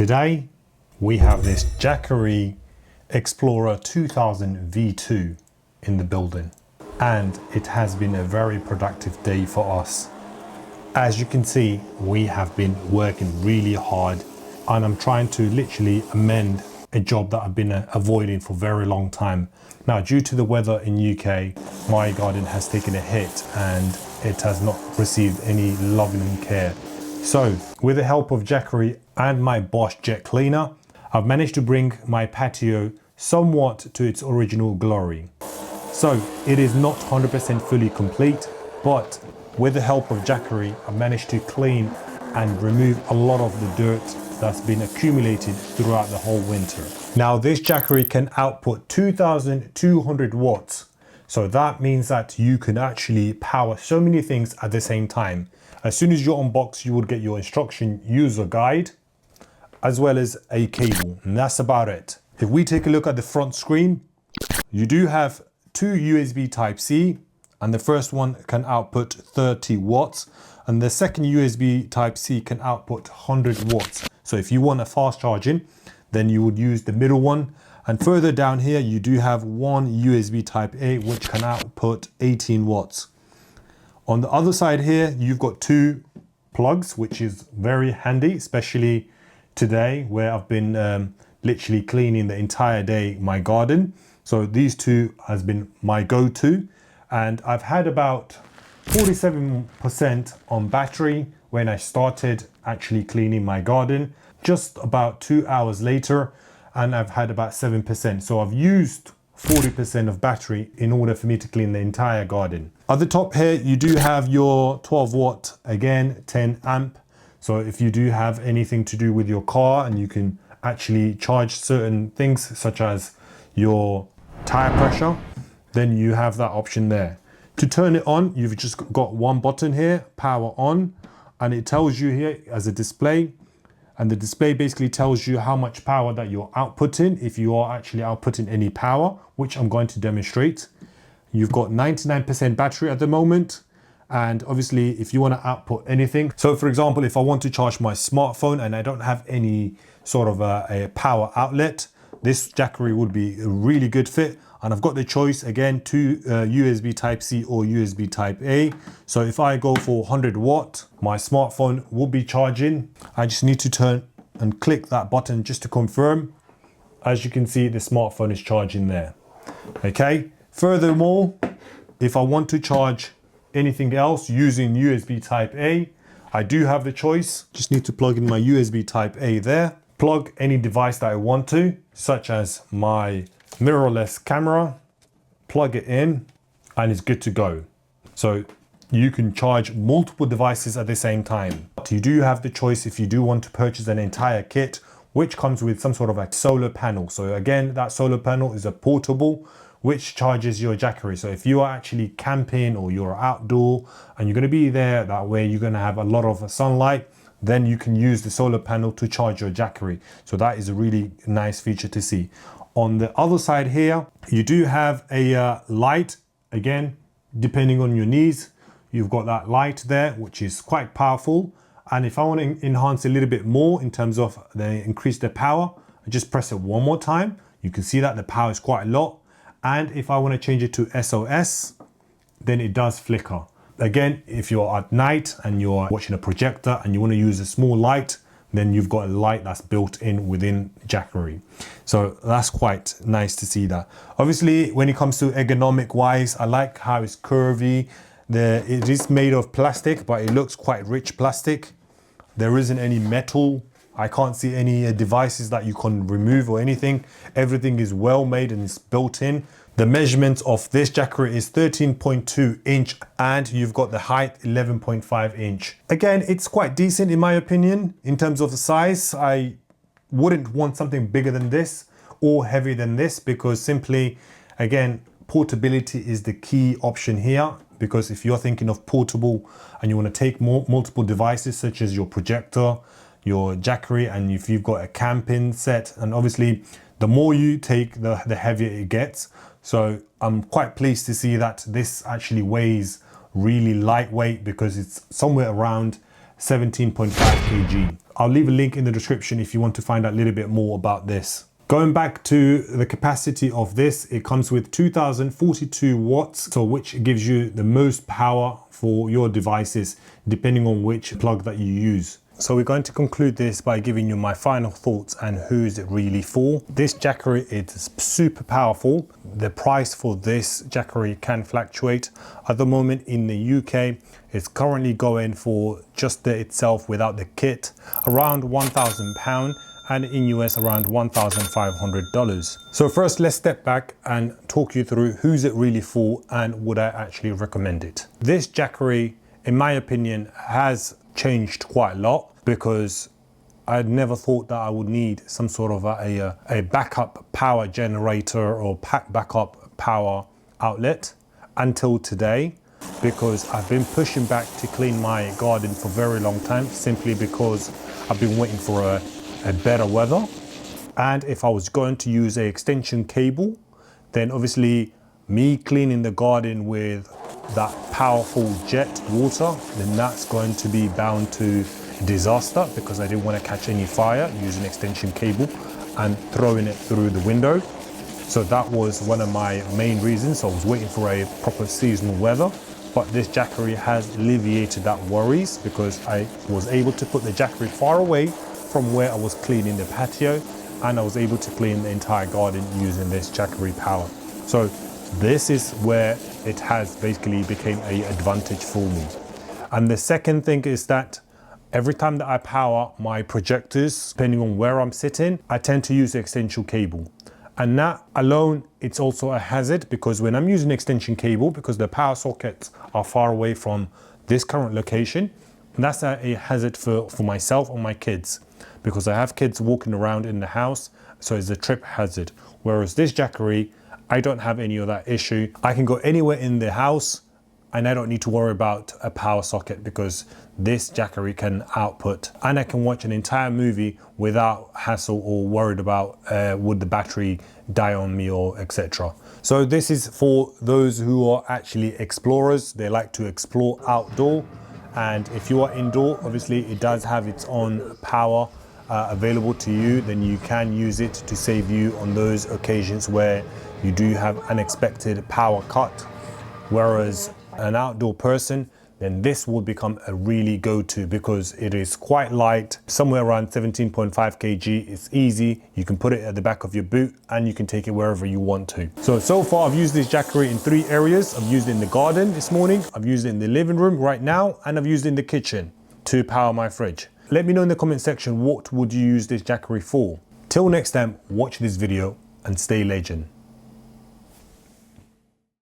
Today we have this Jackery Explorer 2000 V2 in the building, and it has been a very productive day for us. As you can see, we have been working really hard, and I'm trying to literally amend a job that I've been avoiding for a very long time. Now, due to the weather in UK, my garden has taken a hit and it has not received any loving and care. So with the help of Jackery and my Bosch jet cleaner, I've managed to bring my patio somewhat to its original glory. So it is not 100% fully complete, but with the help of Jackery, I've managed to clean and remove a lot of the dirt that's been accumulated throughout the whole winter. Now, this Jackery can output 2,200 watts. So that means that you can actually power so many things at the same time. As soon as you unbox, you would get your instruction user guide, as well as a cable, and that's about it. If we take a look at the front screen, you do have two USB Type-C, and the first one can output 30 watts, and the second USB Type-C can output 100 watts. So if you want a fast charging, then you would use the middle one. And further down here, you do have one USB Type-A, which can output 18 watts. On the other side here, you've got two plugs, which is very handy, especially today where I've been literally cleaning the entire day my garden. So these two has been my go-to, and I've had about 47% on battery when I started actually cleaning my garden. Just about 2 hours later, and I've had about 7%. So I've used 40% of battery in order for me to clean the entire garden. At the top here, you do have your 12 watt, again, 10 amp. So if you do have anything to do with your car, and you can actually charge certain things such as your tire pressure, then you have that option there. To turn it on, you've just got one button here, power on, and it tells you here as a display, and the display basically tells you how much power that you're outputting, if you are actually outputting any power, which I'm going to demonstrate. You've got 99% battery at the moment, and obviously if you want to output anything. So for example, if I want to charge my smartphone and I don't have any sort of a power outlet, this Jackery would be a really good fit. And I've got the choice again, to USB Type-C or USB Type-A. So if I go for 100 watt, my smartphone will be charging. I just need to turn and click that button just to confirm. As you can see, the smartphone is charging there. Okay. Furthermore, if I want to charge anything else using USB Type-A, I do have the choice. Just need to plug in my USB Type-A there. Plug any device that I want to, such as my mirrorless camera, plug it in, and it's good to go. So you can charge multiple devices at the same time. But you do have the choice if you do want to purchase an entire kit, which comes with some sort of a solar panel. So again, that solar panel is a portable, which charges your Jackery. So if you are actually camping or you're outdoor and you're going to be there, that way you're going to have a lot of sunlight, then you can use the solar panel to charge your Jackery. So that is a really nice feature to see. On the other side here, you do have a light. Again, depending on your needs, you've got that light there, which is quite powerful. And if I want to enhance a little bit more in terms of increase the power, I just press it one more time. You can see that the power is quite a lot. And if I want to change it to SOS, then it does flicker. Again, if you're at night and you're watching a projector and you want to use a small light, then you've got a light that's built in within Jackery. So that's quite nice to see that. Obviously, when it comes to ergonomic wise, I like how it's curvy. It is made of plastic, but it looks quite rich plastic. There isn't any metal. I can't see any devices that you can remove or anything. Everything is well made and it's built in. The measurement of this Jackery is 13.2 inch, and you've got the height 11.5 inch. Again, it's quite decent in my opinion. In terms of the size, I wouldn't want something bigger than this or heavier than this, because simply, again, portability is the key option here. Because if you're thinking of portable and you want to take multiple devices such as your projector, your Jackery, and if you've got a camping set, and obviously the more you take, the heavier it gets. So I'm quite pleased to see that this actually weighs really lightweight, because it's somewhere around 17.5 kg. I'll leave a link in the description if you want to find out a little bit more about this. Going back to the capacity of this, it comes with 2042 watts, so which gives you the most power for your devices, depending on which plug that you use. So we're going to conclude this by giving you my final thoughts and who is it really for. This Jackery is super powerful. The price for this Jackery can fluctuate. At the moment in the UK, it's currently going for just the itself without the kit, around £1,000. And in US around $1,500. So first, let's step back and talk you through who's it really for and would I actually recommend it. This Jackery, in my opinion, has changed quite a lot because I'd never thought that I would need some sort of a backup power generator or backup power outlet until today, because I've been pushing back to clean my garden for a very long time, simply because I've been waiting for a better weather. And if I was going to use an extension cable, then obviously me cleaning the garden with that powerful jet water, then that's going to be bound to disaster, because I didn't want to catch any fire using extension cable and throwing it through the window. So that was one of my main reasons. So I was waiting for a proper seasonal weather. But this Jackery has alleviated that worries, because I was able to put the Jackery far away from where I was cleaning the patio, and I was able to clean the entire garden using this Jackery power. So this is where it has basically became an advantage for me. And the second thing is that every time that I power my projectors, depending on where I'm sitting, I tend to use the extension cable. And that alone, it's also a hazard, because when I'm using extension cable, because the power sockets are far away from this current location, that's a hazard for myself or my kids, because I have kids walking around in the house, so it's a trip hazard. Whereas this Jackery, I don't have any of that issue. I can go anywhere in the house and I don't need to worry about a power socket, because this Jackery can output, and I can watch an entire movie without hassle or worried about would the battery die on me or etc. So this is for those who are actually explorers. They like to explore outdoor. And if you are indoor, obviously it does have its own power available to you, then you can use it to save you on those occasions where you do have unexpected power cut. Whereas an outdoor person, then this will become a really go-to, because it is quite light, somewhere around 17.5 kg. It's easy. You can put it at the back of your boot and you can take it wherever you want to. So far I've used this Jackery in 3 areas. I've used it in the garden this morning, I've used it in the living room right now, and I've used it in the kitchen to power my fridge. Let me know in the comment section, what would you use this Jackery for? Till next time, watch this video and stay legend.